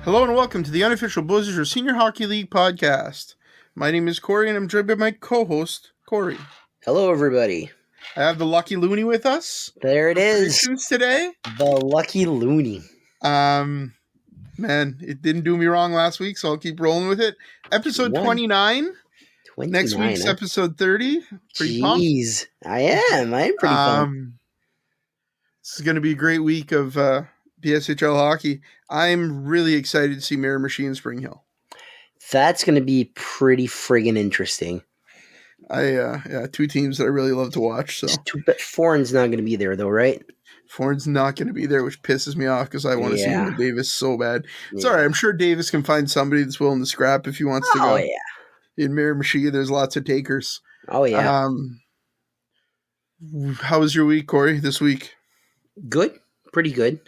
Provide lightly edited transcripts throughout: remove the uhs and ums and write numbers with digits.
Hello and welcome to the unofficial Blizzard Senior Hockey League podcast. My name is Corey and I'm joined by my co-host, Corey. Hello, everybody. I have the lucky Loonie with us. There it is. Today. The lucky Loonie. Man, it didn't do me wrong last week, so I'll keep rolling with it. Episode 29. Next week's episode 30. Pretty Jeez, pumped. I am pretty pumped. This is going to be a great week of BSHL hockey. I'm really excited to see Mirror and Spring Hill. That's going to be pretty friggin' interesting. Two teams that I really love to watch. So, but Foreign's not going to be there, though, right? Foreign's not going to be there, which pisses me off because I want to see him with Davis so bad. It's all right. I'm sure Davis can find somebody that's willing to scrap if he wants to go. Oh, yeah. In Mirror, there's lots of takers. Oh, yeah. How was your week, Corey, this week? Good. Pretty good.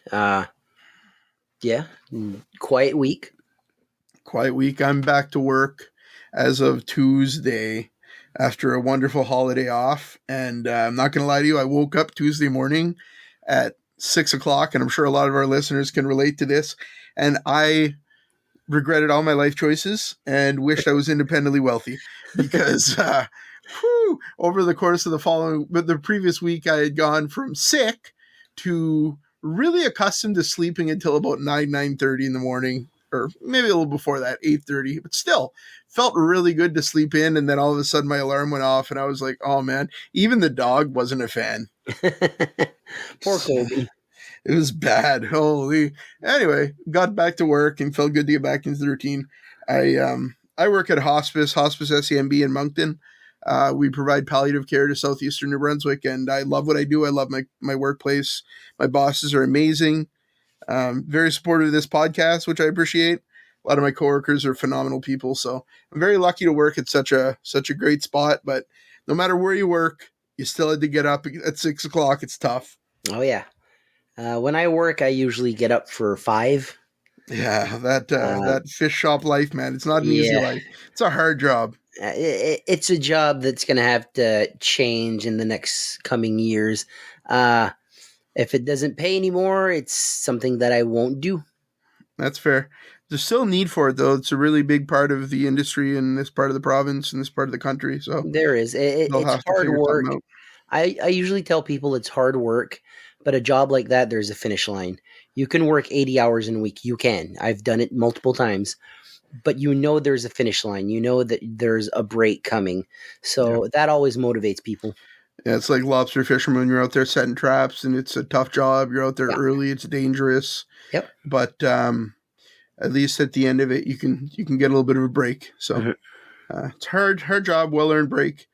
Quiet week. I'm back to work as of Tuesday after a wonderful holiday off. And I'm not going to lie to you, I woke up Tuesday morning at 6 o'clock, and I'm sure a lot of our listeners can relate to this. And I regretted all my life choices and wished I was independently wealthy because over the course of the previous week, I had gone from sick to really accustomed to sleeping until about 9:30 in the morning, or maybe a little before that, 8:30, but still felt really good to sleep in. And then all of a sudden my alarm went off and I was like, oh man, even the dog wasn't a fan. Poor Kobe. It was bad. Holy. Anyway, got back to work and felt good to get back into the routine. I work at Hospice SEMB in Moncton. We provide palliative care to southeastern New Brunswick, and I love what I do. I love my workplace. My bosses are amazing. Very supportive of this podcast, which I appreciate. A lot of my coworkers are phenomenal people, so I'm very lucky to work at such a great spot. But no matter where you work, you still had to get up at 6 o'clock. It's tough. Oh yeah. When I work, I usually get up for 5. Yeah, that fish shop life, man. It's not an easy life. It's a hard job. It's a job that's going to have to change in the next coming years. If it doesn't pay anymore, it's something that I won't do. That's fair. There's still a need for it, though. It's a really big part of the industry in this part of the province, in this part of the country. So there is. It's hard work. I usually tell people it's hard work, but a job like that, there's a finish line. You can work 80 hours in a week. You can. I've done it multiple times. But there's a finish line. You know that there's a break coming. So that always motivates people. Yeah, it's like lobster fishermen. You're out there setting traps, and it's a tough job. You're out there early. It's dangerous. Yep. But at least at the end of it, you can get a little bit of a break. So it's hard job, well-earned break.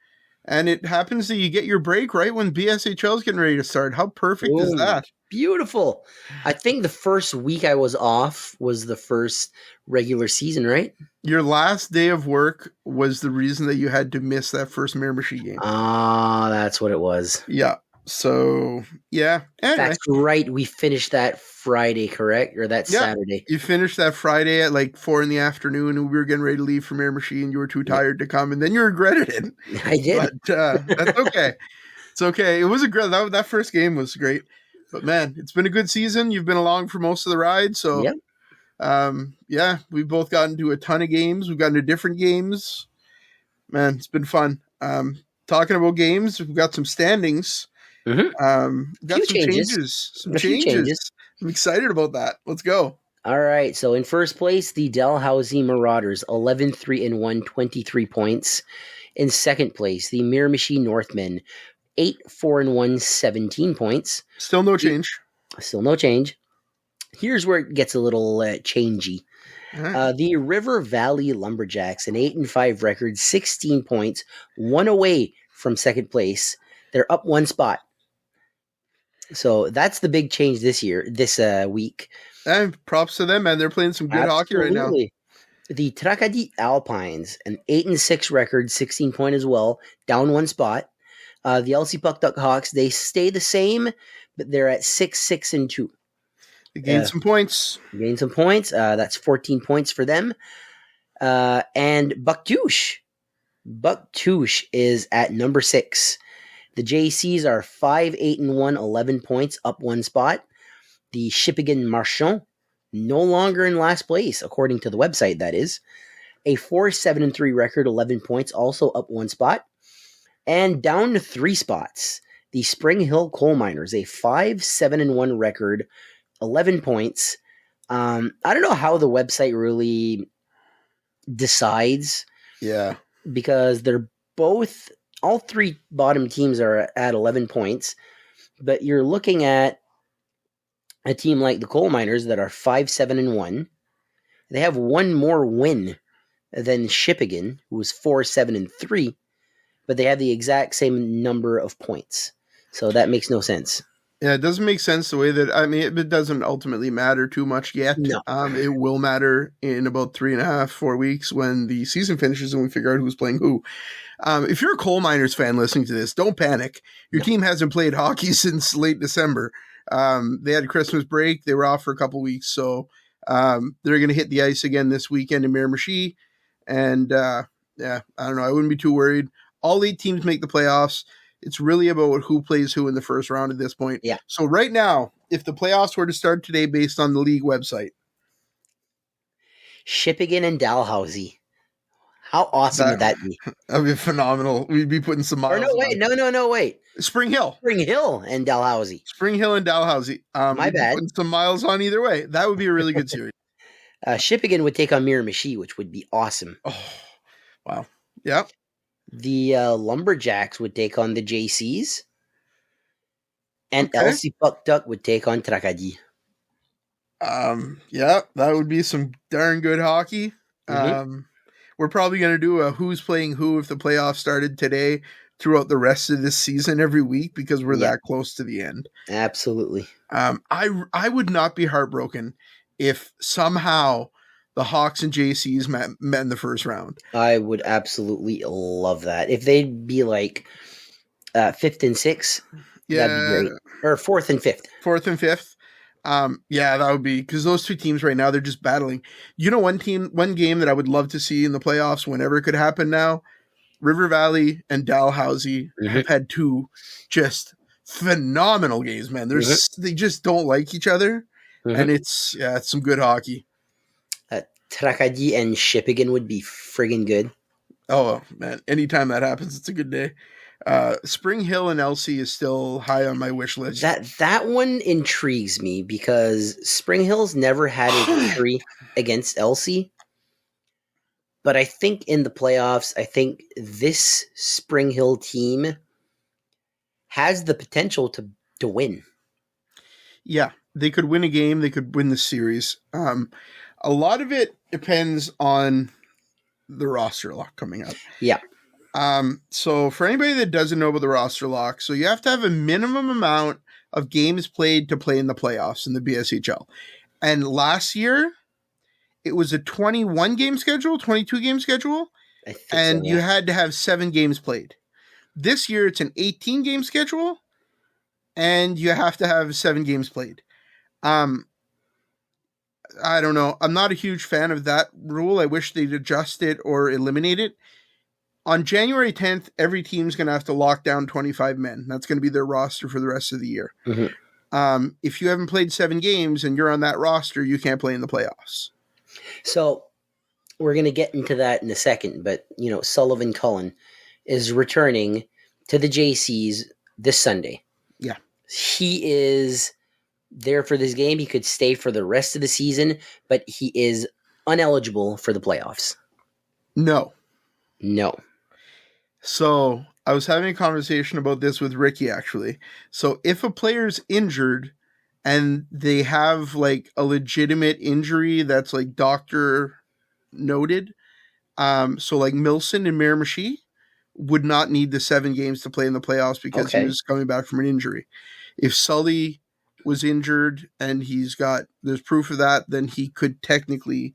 And it happens that you get your break right when BSHL is getting ready to start. How perfect is that? Beautiful. I think the first week I was off was the first regular season, right? Your last day of work was the reason that you had to miss that first Mirror game. Ah, that's what it was. Yeah. So, yeah. Anyway. That's right. We finished that Friday, correct? Or that Saturday? You finished that Friday at like 4 p.m, and we were getting ready to leave from Mirror and you were too tired to come, and then you regretted it. I did. But that's okay. It's okay. It was that first game was great. But man, it's been a good season. You've been along for most of the ride. So, we've both gotten to a ton of games. We've gotten to different games. Man, it's been fun. Talking about games, we've got some standings. Mm-hmm. Got some changes. I'm excited about that. Let's go. All right. So in first place, the Dalhousie Marauders, 11-3-1, 23 points. In second place, the Mirror Machine Northmen, 8-4-1, 17 points. Still no change. Here's where it gets a little changey. The River Valley Lumberjacks, an 8-5 record, 16 points, one away from second place. They're up one spot. So that's the big change this week. And props to them, man. They're playing some good hockey right now. The Tracadie Alpines, an 8-6 record, 16 point as well, down one spot. The LC Puck Duck Hawks, they stay the same, but they're at 6-2. They gained some points. That's 14 points for them. And Bucktouche is at number 6. The JCs are 5-8-1, 11 points, up one spot. The Shippigan Marchand no longer in last place, according to the website, that is. A 4-7-3 record, 11 points, also up one spot. And down to 3 spots, the Spring Hill Coal Miners, a 5-7-1 record, 11 points. I don't know how the website really decides. Yeah. Because they're both, all 3 bottom teams are at 11 points. But you're looking at a team like the Coal Miners that are 5-7-1. They have one more win than Shippigan, who was 4-7-3, but they have the exact same number of points. So that makes no sense. Yeah, it doesn't make sense the way that, I mean, it doesn't ultimately matter too much yet. No. It will matter in about 3.5, 4 weeks when the season finishes and we figure out who's playing who. If you're a Coal Miners fan listening to this, don't panic. Your team hasn't played hockey since late December. They had Christmas break. They were off for a couple weeks. So they're going to hit the ice again this weekend in Miramichi. And yeah, I don't know. I wouldn't be too worried. All 8 teams make the playoffs. It's really about who plays who in the first round at this point. Yeah. So right now, if the playoffs were to start today based on the league website, Shippigan and Dalhousie. How awesome would that be? That'd be phenomenal. We'd be putting some miles. Or no, wait. Spring Hill and Dalhousie. Spring Hill and Dalhousie. My bad. Putting some miles on either way. That would be a really good series. Shippigan would take on Miramichi, which would be awesome. Oh, wow. Yeah. The Lumberjacks would take on the JCs. And LC Puck Duck would take on Tracadie. Yeah, that would be some darn good hockey. Mm-hmm. We're probably going to do a who's playing who if the playoffs started today throughout the rest of this season every week because we're that close to the end. Absolutely. I would not be heartbroken if somehow the Hawks and JCs met in the first round. I would absolutely love that. If they'd be like 5th and 6th, that'd be great. Or 4th and 5th. 4th and 5th. Yeah, that would be, because those 2 teams right now, they're just battling. You know, one game that I would love to see in the playoffs whenever it could happen now, River Valley and Dalhousie have had 2 just phenomenal games, man. They just don't like each other, and it's some good hockey. Tracadie and Shippigan would be friggin' good. Oh, man. Anytime that happens, it's a good day. Spring Hill and LC is still high on my wish list. That one intrigues me because Spring Hill's never had a victory against LC. But I think in the playoffs, this Spring Hill team has the potential to win. Yeah, they could win a game. They could win the series. A lot of it depends on the roster lock coming up. Yeah. So for anybody that doesn't know about the roster lock, so you have to have a minimum amount of games played to play in the playoffs in the BSHL. And last year, it was a 21 game schedule, 22 game schedule, and you had to have 7 games played. This year, it's an 18 game schedule, and you have to have 7 games played. I don't know. I'm not a huge fan of that rule. I wish they'd adjust it or eliminate it. On January 10th, every team's going to have to lock down 25 men. That's going to be their roster for the rest of the year. If you haven't played 7 games and you're on that roster, you can't play in the playoffs. So we're going to get into that in a second, but Sullivan Cullen is returning to the JCs this Sunday. Yeah. He is there for this game. He could stay for the rest of the season, but he is ineligible for the playoffs. No. So I was having a conversation about this with Ricky, actually. So if a player's injured and they have like a legitimate injury that's like doctor noted, so like Milson and Miramichi would not need the 7 games to play in the playoffs because he was coming back from an injury. If Sully was injured and there's proof of that, then he could technically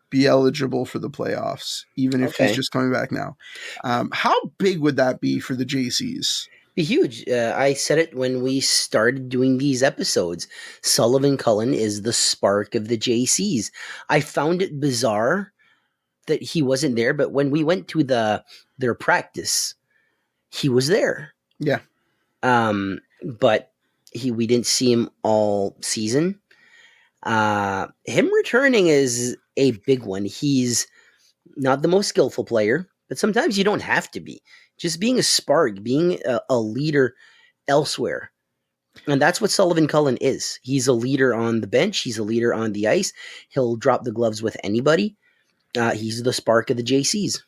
be eligible for the playoffs, even if he's just coming back now. How big would that be for the JCs? Be huge. I said it when we started doing these episodes. Sullivan Cullen is the spark of the JCs. I found it bizarre that he wasn't there, but when we went to their practice, he was there. Yeah. But we didn't see him all season. Him returning is a big one. He's not the most skillful player, but sometimes you don't have to be. Just being a spark, being a leader elsewhere. And that's what Sullivan Cullen is. He's a leader on the bench. He's a leader on the ice. He'll drop the gloves with anybody. He's the spark of the JCs.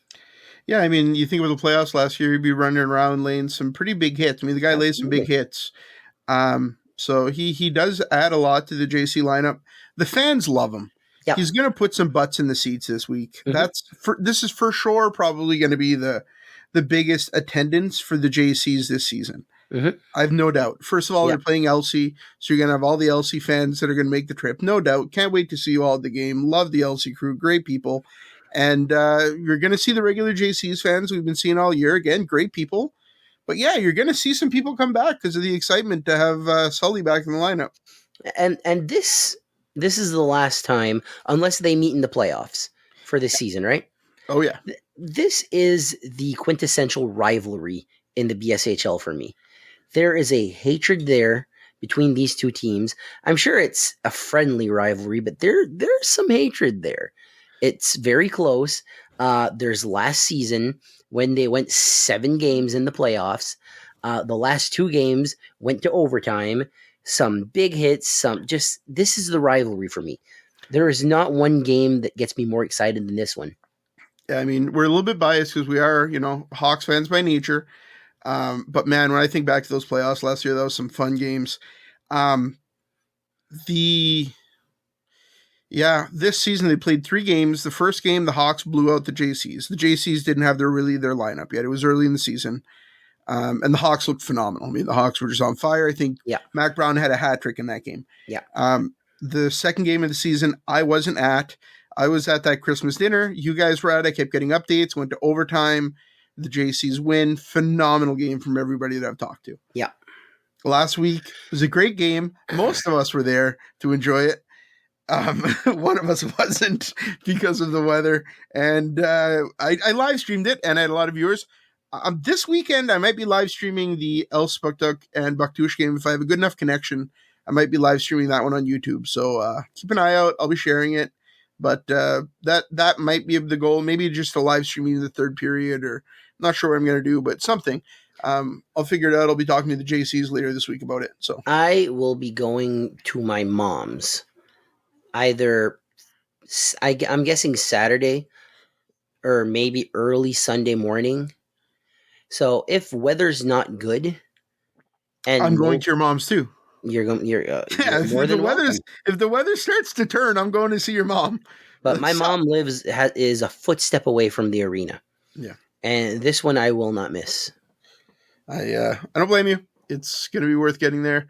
Yeah, I mean, you think of the playoffs last year, he'd be running around laying some pretty big hits. I mean, the guy lays some big hits. So he does add a lot to the JC lineup. The fans love him. Yep. He's going to put some butts in the seats this week. Mm-hmm. This is for sure probably going to be the biggest attendance for the JCs this season. Mm-hmm. I have no doubt. First of all, they're playing LC, so you're going to have all the LC fans that are going to make the trip. No doubt. Can't wait to see you all at the game. Love the LC crew. Great people. And you're going to see the regular JCs fans we've been seeing all year. Again, great people. But yeah, you're going to see some people come back because of the excitement to have Sully back in the lineup. And this is the last time, unless they meet in the playoffs for this season, right? Oh, yeah. This is the quintessential rivalry in the BSHL for me. There is a hatred there between these two teams. I'm sure it's a friendly rivalry, but there's some hatred there. It's very close. There's last season when they went 7 games in the playoffs. The last 2 games went to overtime. Some big hits. This is the rivalry for me. There is not one game that gets me more excited than this one. Yeah, I mean, we're a little bit biased because we are, Hawks fans by nature. But man, when I think back to those playoffs last year, that was some fun games. This season they played 3 games. The first game, the Hawks blew out the JCs. The JCs didn't have their lineup yet. It was early in the season. And the Hawks looked phenomenal. I mean, the Hawks were just on fire. I think Mac Brown had a hat trick in that game. Yeah. The second game of the season, I wasn't at. I was at that Christmas dinner. You guys were at. I kept getting updates. Went to overtime. The JCs win. Phenomenal game from everybody that I've talked to. Yeah. Last week was a great game. Most of us were there to enjoy it. One of us wasn't because of the weather. And I live streamed it, and I had a lot of viewers. This weekend, I might be live streaming the Els Buckduck and Bucktush game. If I have a good enough connection, I might be live streaming that one on YouTube. So keep an eye out. I'll be sharing it. But that might be the goal. Maybe just a live streaming the third period, or I'm not sure what I'm going to do, but something. I'll figure it out. I'll be talking to the JCs later this week about it. So I will be going to my mom's. I'm guessing Saturday or maybe early Sunday morning. So if weather's not good, and I'm going to your mom's too. You're more than welcome. If the weather starts to turn, I'm going to see your mom. But my mom is a footstep away from the arena. Yeah, and this one I will not miss. I don't blame you. It's going to be worth getting there.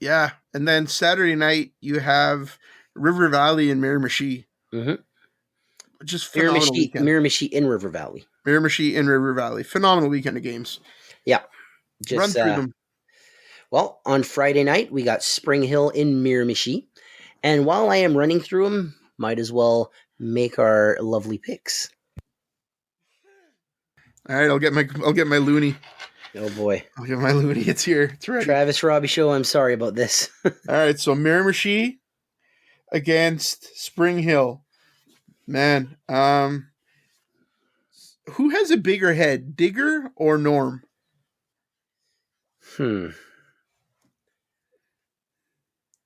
Yeah, and then Saturday night you have River Valley and Miramichi. Mm-hmm. Just phenomenal weekend. Miramichi in River Valley. Miramichi in River Valley. Phenomenal weekend of games. Yeah. Run through them. Well, on Friday night, we got Spring Hill in Miramichi. And while I am running through them, might as well make our lovely picks. All right, I'll get my loonie. Oh boy. I'll get my loonie. It's here. It's ready. Travis Robichaud, I'm sorry about this. All right, so Miramichi against Spring Hill. Man, who has a bigger head, Digger or Norm?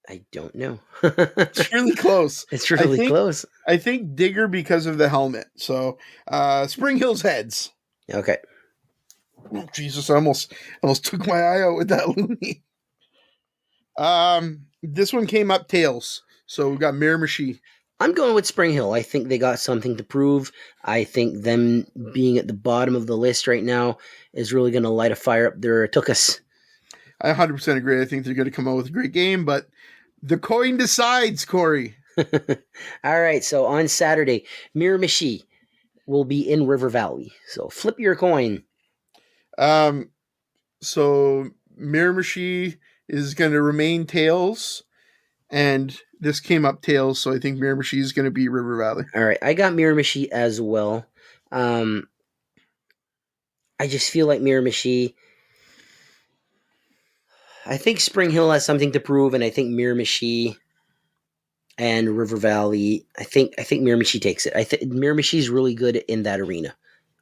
I don't know. It's really close. It's really close. I think Digger because of the helmet. So, Spring Hill's heads. Okay. Oh, Jesus, I almost took my eye out with that loonie. This one came up tails. So we got Miramichi. I'm going with Spring Hill. I think they got something to prove. I think them being at the bottom of the list right now is really going to light a fire up their tuchus. I 100% agree. I think they're going to come out with a great game, but the coin decides, Corey. All right, so on Saturday, Miramichi will be in River Valley. So flip your coin. So Miramichi is going to remain tails, and this came up tails, so I think Miramichi is going to beat River Valley. All right, I got Miramichi as well. I just feel like Miramichi... I think Spring Hill has something to prove, and I think Miramichi and River Valley. I think Miramichi takes it. I think Miramichi is really good in that arena.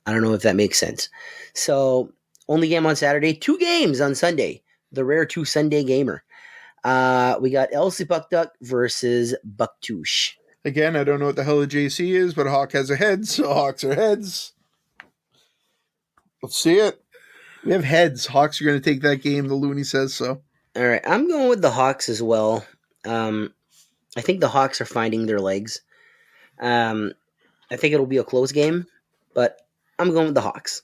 I don't know if that makes sense. So only game on Saturday, 2 games on Sunday. The rare 2 Sunday gamer. We got LC Puck Duck versus Bucktouche. Again, I don't know what the hell a JC is, but Hawk has a head, so Hawks are heads. Let's see it. We have heads. Hawks are going to take that game. The Looney says so. All right, I'm going with the Hawks as well. I think the Hawks are finding their legs. I think it'll be a close game, but I'm going with the Hawks.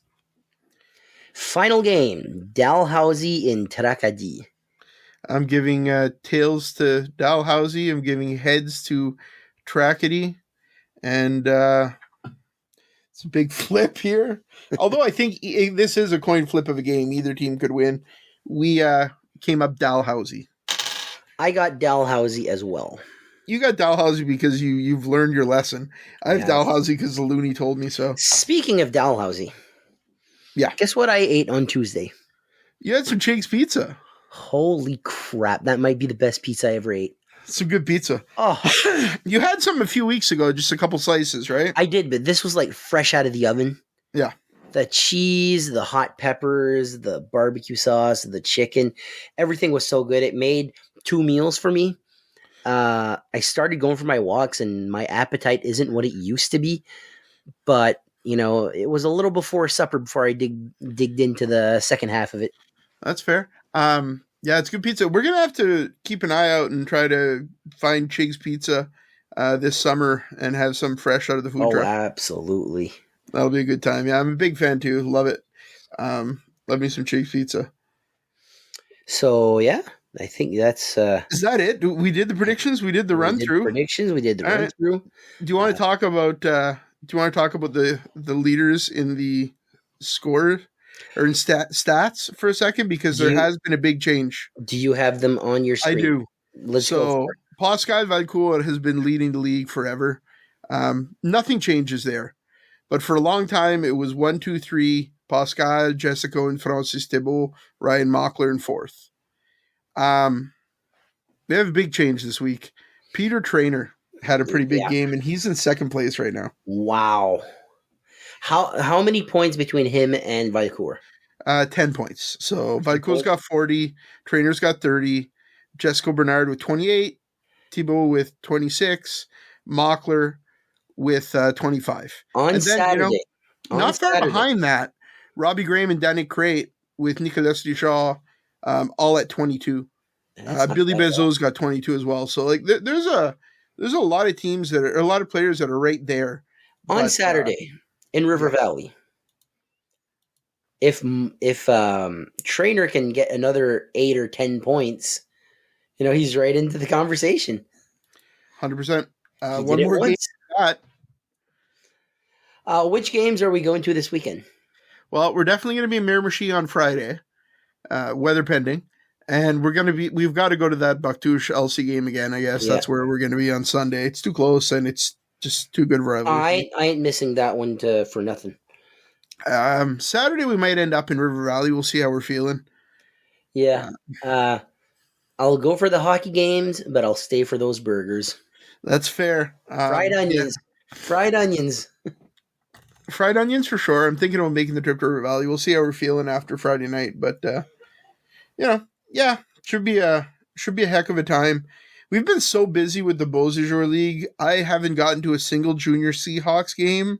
Final game, Dalhousie in Tracadie. I'm giving tails to Dalhousie. I'm giving heads to Tracadie. And it's a big flip here. Although I think this is a coin flip of a game. Either team could win. We came up Dalhousie. I got Dalhousie as well. You got Dalhousie because you've learned your lesson. I have Dalhousie because the Looney told me so. Speaking of Dalhousie. Yeah. Guess what I ate on Tuesday? You had some Chig's pizza. Holy crap. That might be the best pizza I ever ate. Some good pizza. Oh. You had some a few weeks ago, just a couple slices, right? I did, but this was like fresh out of the oven. Yeah. The cheese, the hot peppers, the barbecue sauce, the chicken, everything was so good. It made 2 meals for me. I started going for my walks, and my appetite isn't what it used to be. But, it was a little before supper before I digged into the second half of it. That's fair. Yeah, it's good pizza. We're going to have to keep an eye out and try to find Chig's Pizza this summer and have some fresh out of the food truck. Oh, absolutely. That'll be a good time. Yeah, I'm a big fan too. Love it. Love me some Chig's Pizza. So, yeah, I think that's... Is that it? We did the predictions? We did the run-through? We did the run-through. Do you want to talk about... the leaders in the score or in stats for a second? Because there has been a big change. Do you have them on your screen? I do. Let's go for it. Pascal Valcourt has been leading the league forever. Nothing changes there. But for a long time, it was 1, 2, 3, Pascal, Jessica, and Francis Thibault, Ryan Mockler in 4th. They have a big change this week. Peter Traynor had a pretty big game, and he's in 2nd place right now. Wow. How many points between him and Valcourt? 10 points. So Valcourt's got 40, Trainor's got 30, Jessica Bernard with 28, Thibault with 26, Mockler with 25. On Saturday. Not far behind that, Robbie Graham and Danny Crate with Nicolas Duchamp all at 22. Billy Bezos got 22 as well. So there's a lot of teams that are a lot of players that are right there. On Saturday in River Valley. If Traynor can get another 8 or 10 points, he's right into the conversation. 100%. One more game. Which games are we going to this weekend? Well, we're definitely going to be in Miramichi on Friday, weather pending, and we've got to go to that Bucktouche LC game again. I guess that's where we're going to be on Sunday. It's too close, and it's just too good for I ain't missing that one for nothing. Saturday we might end up in River Valley. We'll see how we're feeling. Yeah. I'll go for the hockey games, but I'll stay for those burgers. That's fair. Fried onions. Yeah. Fried onions. Fried onions for sure. I'm thinking about making the trip to River Valley. We'll see how we're feeling after Friday night, but should be a heck of a time. We've been so busy with the Beausejour League. I haven't gotten to a single junior Seahawks game.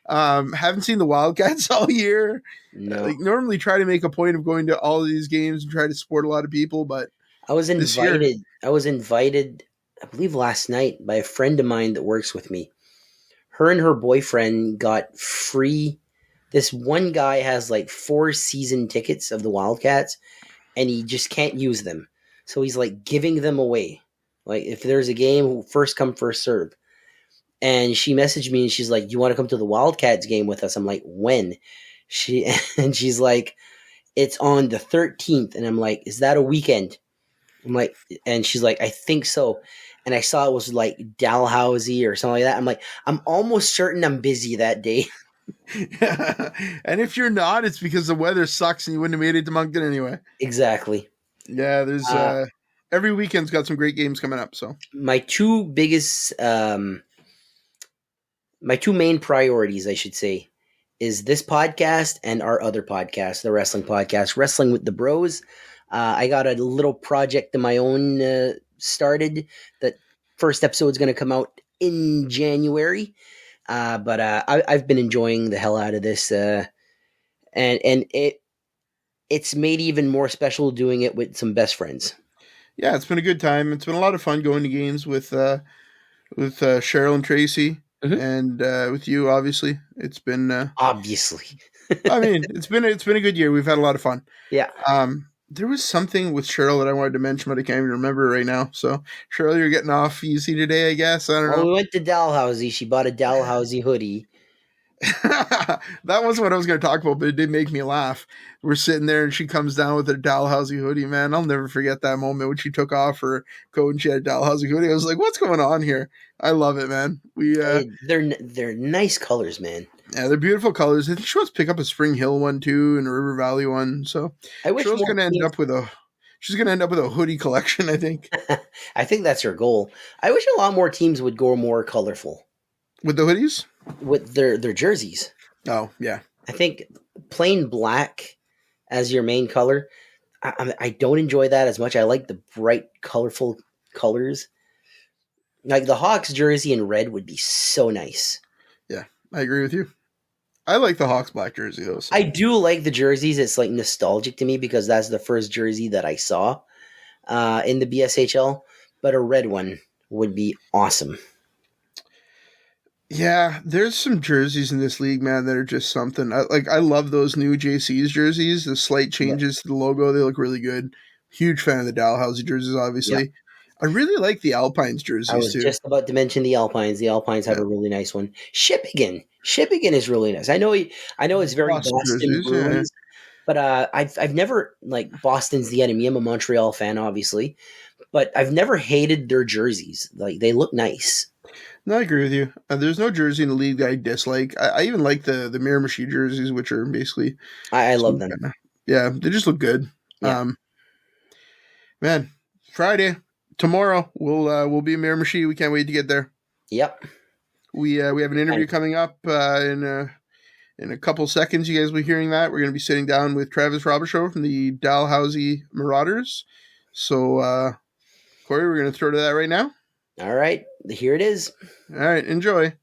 Haven't seen the Wildcats all year. No. Normally try to make a point of going to all of these games and try to support a lot of people, but I was invited, I believe last night, by a friend of mine that works with me. Her and her boyfriend got free. This one guy has 4 season tickets of the Wildcats, and he just can't use them. So he's giving them away. If there's a game, first come, first serve. And she messaged me and she's like, "You want to come to the Wildcats game with us?" I'm like, "When?" She's like, "It's on the 13th." And I'm like, "Is that a weekend?" And she's like, "I think so." And I saw it was Dalhousie or something like that. I'm like, I'm almost certain I'm busy that day. And if you're not, it's because the weather sucks and you wouldn't have made it to Moncton anyway. Exactly. Yeah, there's every weekend's got some great games coming up. So my two biggest, my two main priorities, I should say, is this podcast and our other podcast, the wrestling podcast, Wrestling with the Bros. I got a little project of my own started. The first episode is going to come out in January, but I've been enjoying the hell out of this, and it's made even more special doing it with some best friends. Yeah, it's been a good time. It's been a lot of fun going to games with Cheryl and Tracy. Mm-hmm. And with you, obviously, it's been obviously. I mean, it's been a good year. We've had a lot of fun. Yeah. There was something with Cheryl that I wanted to mention, but I can't even remember right now. So, Cheryl, you're getting off easy today, I guess. I don't know. We went to Dalhousie. She bought a Dalhousie hoodie. That wasn't what I was going to talk about, but it did make me laugh. We're sitting there and she comes down with her Dalhousie hoodie. Man, I'll never forget that moment when she took off her coat and she had a Dalhousie hoodie. I was like, what's going on here? I love it, man. They're nice colors, man. Yeah, they're beautiful colors. I think she wants to pick up a Spring Hill one too and a River Valley one. So I wish she's going to end up with a hoodie collection, I think. I think that's her goal. I wish a lot more teams would go more colorful. With the hoodies? With their jerseys. Oh, yeah. I think plain black as your main color, I don't enjoy that as much. I like the bright, colorful colors. Like the Hawks jersey in red would be so nice. Yeah, I agree with you. I like the Hawks black jersey, though. So. I do like the jerseys. It's like nostalgic to me because that's the first jersey that I saw in the BSHL. But a red one would be awesome. Yeah, there's some jerseys in this league, man, that are just something. I love those new JC's jerseys. The slight changes to the logo, they look really good. Huge fan of the Dalhousie jerseys, obviously. Yeah. I really like the Alpines jerseys, too. I was just about to mention the Alpines. The Alpines have a really nice one. Shippigan is really nice. I know it's very Boston Bruins, but I've never, like, Boston's the enemy. I'm a Montreal fan, obviously, but I've never hated their jerseys. Like, they look nice. No, I agree with you. There's no jersey in the league that I dislike. I even like the Miramichi jerseys, which are basically... I love them. Yeah, they just look good. Yeah. Man, Friday, tomorrow, we'll be in Miramichi. We can't wait to get there. Yep. We have an interview coming up in a couple seconds. You guys will be hearing that. We're going to be sitting down with Travis Robichaud from the Dalhousie Marauders. So, Corey, we're going to throw to that right now. All right, here it is. All right, enjoy.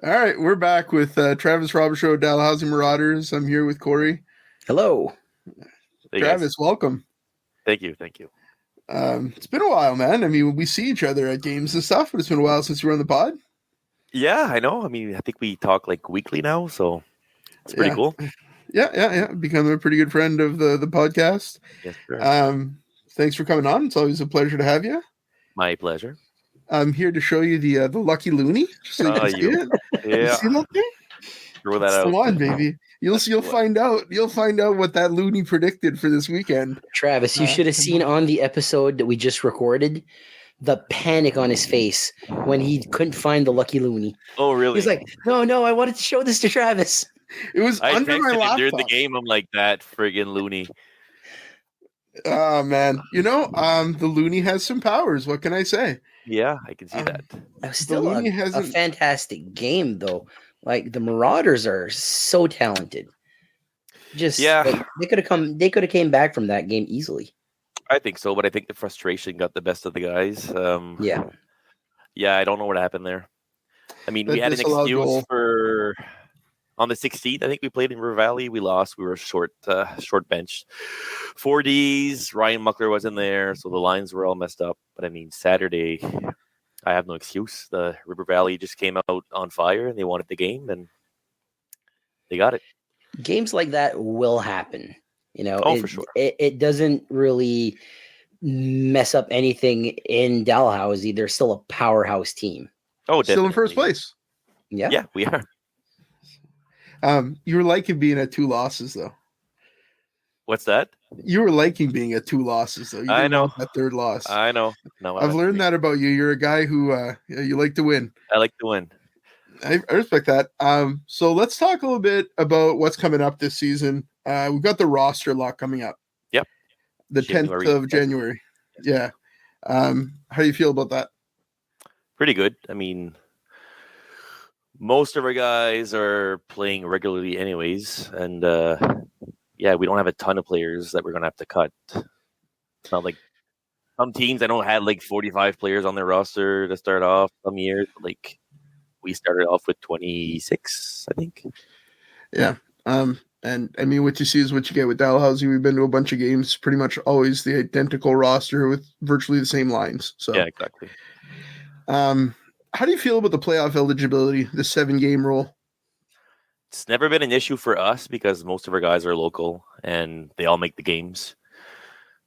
All right, we're back with Travis Robichaud, Dalhousie Marauders. I'm here with Corey. Hello. Hey, Travis, welcome. Thank you. It's been a while, man. I mean, we see each other at games and stuff, but it's been a while since you were on the pod. Yeah, I know. I mean, I think we talk like weekly now, so it's pretty cool. Yeah. Become a pretty good friend of the podcast. Yes, sure. Thanks for coming on. It's always a pleasure to have you. My pleasure. I'm here to show you the lucky loonie. So you can see it. Yeah. You see that thing? Throw that out. Come on, baby. You'll find out. You'll find out what that loony predicted for this weekend. Travis, you should have seen on the episode that we just recorded the panic on his face when he couldn't find the lucky loony. Oh, really? He's like, no, I wanted to show this to Travis. It was under my laptop. During the game, I'm like, that friggin' loony. Oh, man. The loony has some powers. What can I say? Yeah, I can see that. It was still a fantastic game, though. Like, the Marauders are so talented. They could have came back from that game easily. I think so, but I think the frustration got the best of the guys. Yeah, I don't know what happened there. I mean, we had an excuse for on the 16th. I think we played in River Valley. We lost. We were short bench. 4Ds. Ryan Muckler wasn't there, so the lines were all messed up. But I mean, Saturday, I have no excuse. The River Valley just came out on fire, and they wanted the game, and they got it. Games like that will happen. For sure. It doesn't really mess up anything in Dalhousie. They're still a powerhouse team. Oh, definitely. Still in first place. Yeah, we are. You were liking being at 2 losses, though. What's that? You were liking being at 2 losses, though. I know. That third loss. I know. No, I've learned that about you. You're a guy who you like to win. I like to win. I respect that. So let's talk a little bit about what's coming up this season. We've got the roster lock coming up. the 10th of January. Yeah. How do you feel about that? Pretty good. I mean, most of our guys are playing regularly anyways. And we don't have a ton of players that we're going to have to cut. It's not like some teams, I don't have like 45 players on their roster to start off some years. Like we started off with 26, I think. Yeah. And I mean, what you see is what you get with Dalhousie. We've been to a bunch of games, pretty much always the identical roster with virtually the same lines. So yeah, exactly. How do you feel about the playoff eligibility, the 7-game rule? It's never been an issue for us because most of our guys are local and they all make the games.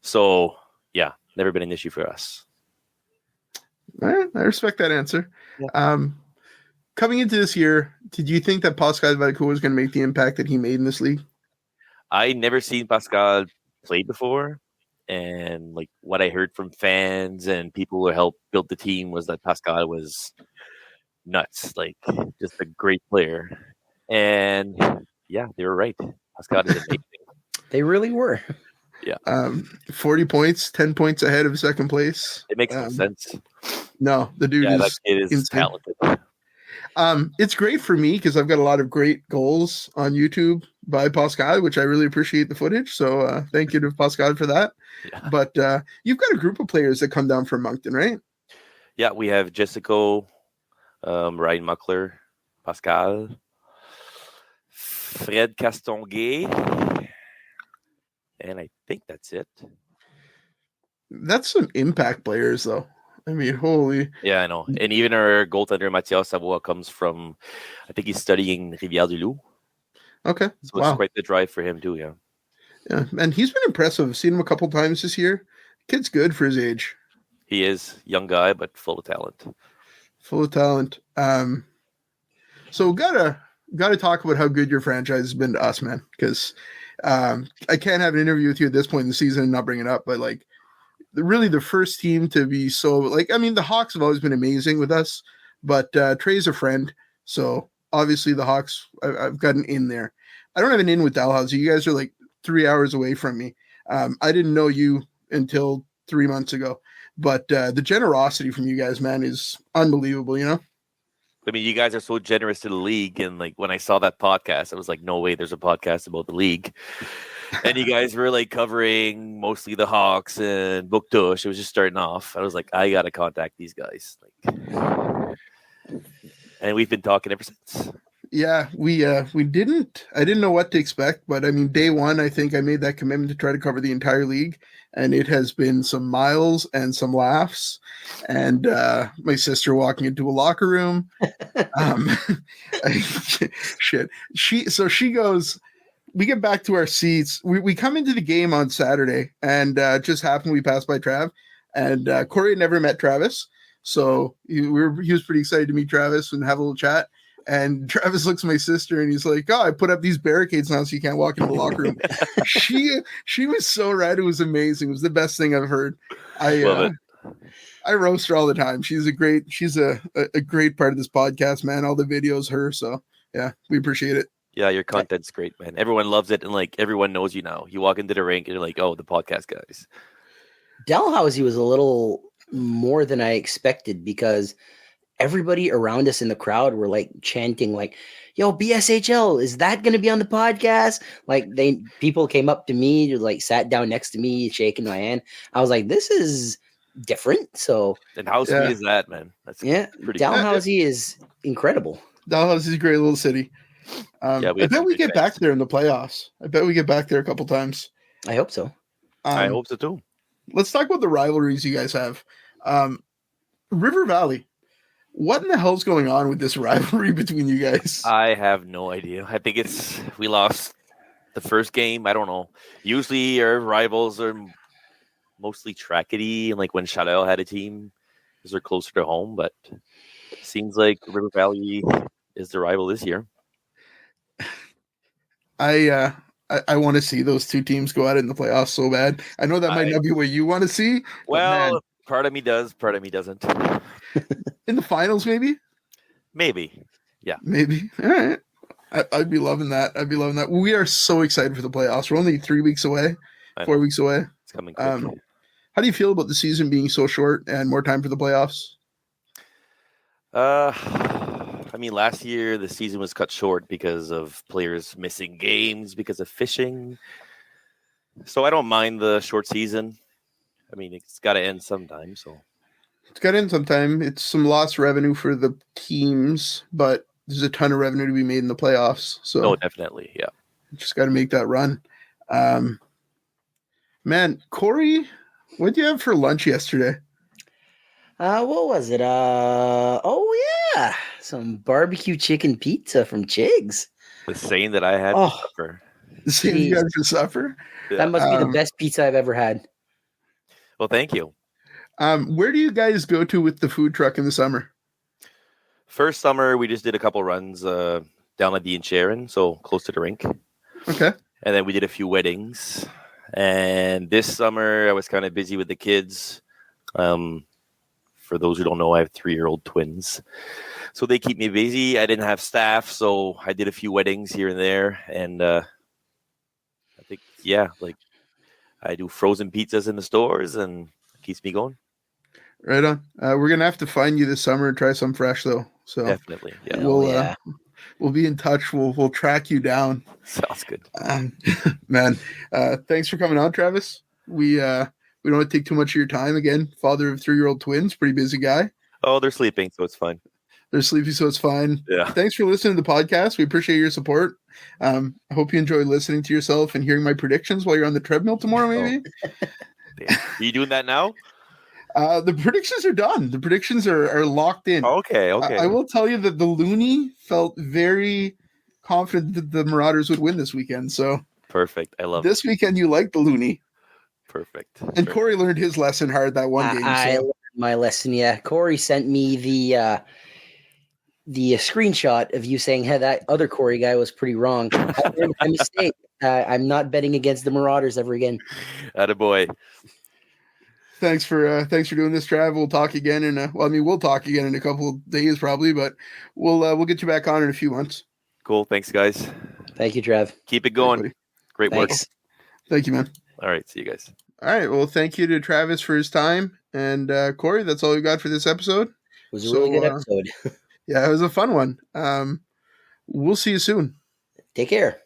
So yeah, never been an issue for us. I respect that answer. Yeah. Coming into this year, did you think that Pascal Valcourt was going to make the impact that he made in this league? I never seen Pascal play before. And like what I heard from fans and people who helped build the team was that Pascal was nuts, like just a great player. And yeah, they were right. Pascal is amazing. They really were. Yeah. 40 points, 10 points ahead of second place. It makes no sense. No, the dude is talented. It's great for me because I've got a lot of great goals on YouTube by Pascal, which I really appreciate the footage. So thank you to Pascal for that. Yeah. But you've got a group of players that come down from Moncton, right? Yeah, we have Jessica, Ryan Muckler, Pascal, Fred Castonguay, and I think that's it. That's some impact players, though. I mean, holy. Yeah, I know. And even our goaltender, Mathias Savoie, comes from, I think he's studying Rivière-du-Loup. Okay. So it's quite the drive for him, too, yeah. Yeah, and he's been impressive. I've seen him a couple times this year. Kid's good for his age. He is. Young guy, but full of talent. Full of talent. So gotta talk about how good your franchise has been to us, man. Because I can't have an interview with you at this point in the season and not bring it up, but like, really the first team to be so like, I mean, the Hawks have always been amazing with us, but Trey's a friend. So obviously the Hawks, I've got an in there. I don't have an in with Dalhousie. You guys are like 3 hours away from me. I didn't know you until 3 months ago, but the generosity from you guys, man, is unbelievable. You know? I mean, you guys are so generous to the league. And like, when I saw that podcast, I was like, no way, there's a podcast about the league. And you guys were like covering mostly the Hawks and Buktush. It was just starting off. I was like, I got to contact these guys. Like, and we've been talking ever since. Yeah, I didn't know what to expect, but I mean, day one, I think I made that commitment to try to cover the entire league, and it has been some miles and some laughs, and my sister walking into a locker room. Shit. She goes, we get back to our seats. We come into the game on Saturday, and just happened we passed by Trav, and Corey had never met Travis, so he was pretty excited to meet Travis and have a little chat. And Travis looks at my sister and he's like, "Oh, I put up these barricades now so you can't walk into the locker room." She was so right. It was amazing. It was the best thing I've heard. I roast her all the time. She's a great part of this podcast, man. All the videos, her. So yeah, we appreciate it. Yeah, your content's great, man. Everyone loves it, and like everyone knows you now. You walk into the rink and you're like, "Oh, the podcast guys." Dalhousie was a little more than I expected because everybody around us in the crowd were like chanting like, "Yo, BSHL, is that going to be on the podcast?" Like people came up to me, like sat down next to me, shaking my hand. I was like, this is different. So, and how sweet is that, man? That's pretty Dalhousie is incredible. Dalhousie is a great little city. I bet we get back there in the playoffs. I bet we get back there a couple times. I hope so. I hope so too. Let's talk about the rivalries you guys have. River Valley. What in the hell's going on with this rivalry between you guys? I have no idea. I think we lost the first game. I don't know. Usually our rivals are mostly trackety, and like when Chaleur had a team, because they're closer to home. But it seems like River Valley is the rival this year. I want to see those two teams go at it in the playoffs so bad. I know that might not be what you want to see. Well, part of me does, part of me doesn't. In the finals, maybe? Maybe. Yeah. Maybe. All right. I'd be loving that. We are so excited for the playoffs. We're only 3 weeks away, 4 weeks away. It's coming quick. How do you feel about the season being so short and more time for the playoffs? I mean, last year the season was cut short because of players missing games because of fishing. So I don't mind the short season. I mean, it's got to end sometime. So it's got to end sometime. It's some lost revenue for the teams, but there's a ton of revenue to be made in the playoffs. So definitely, yeah. Just got to make that run. Man, Corey, what did you have for lunch yesterday? What was it? Some barbecue chicken pizza from Chig's. The same that I had for supper. The same you had for supper? Yeah. That must be the best pizza I've ever had. Well, thank you. Where do you guys go to with the food truck in the summer? First summer, we just did a couple runs down at the Sharon, so close to the rink. Okay. And then we did a few weddings. And this summer, I was kind of busy with the kids. For those who don't know, I have 3-year-old twins. So they keep me busy. I didn't have staff, so I did a few weddings here and there. And I think, I do frozen pizzas in the stores, and it keeps me going. Right on. We're going to have to find you this summer and try some fresh, though. So definitely, yeah. We'll be in touch. We'll track you down. Sounds good. Man, thanks for coming on, Travis. We don't want to take too much of your time. Again, father of 3-year-old twins, pretty busy guy. Oh, they're sleeping, so it's fine. They're sleepy, so it's fine. Yeah. Thanks for listening to the podcast. We appreciate your support. I hope you enjoy listening to yourself and hearing my predictions while you're on the treadmill tomorrow, maybe. Are you doing that now? The predictions are done. The predictions are locked in. Okay. I will tell you that the loonie felt very confident that the Marauders would win this weekend. So perfect. I love this weekend. You like the loonie. Perfect. And Corey learned his lesson hard that one game. I learned my lesson. Yeah, Corey sent me the screenshot of you saying, "Hey, that other Corey guy was pretty wrong." I learned my mistake. I'm not betting against the Marauders ever again. Attaboy. Thanks for doing this, Trav. We'll talk again we'll talk again in a couple of days probably, but we'll get you back on in a few months. Cool. Thanks, guys. Thank you, Trav. Keep it going. Great work. Thank you, man. All right. See you guys. All right. Well, thank you to Travis for his time. And Corey, that's all we got for this episode. It was a really good episode. Yeah, it was a fun one. We'll see you soon. Take care.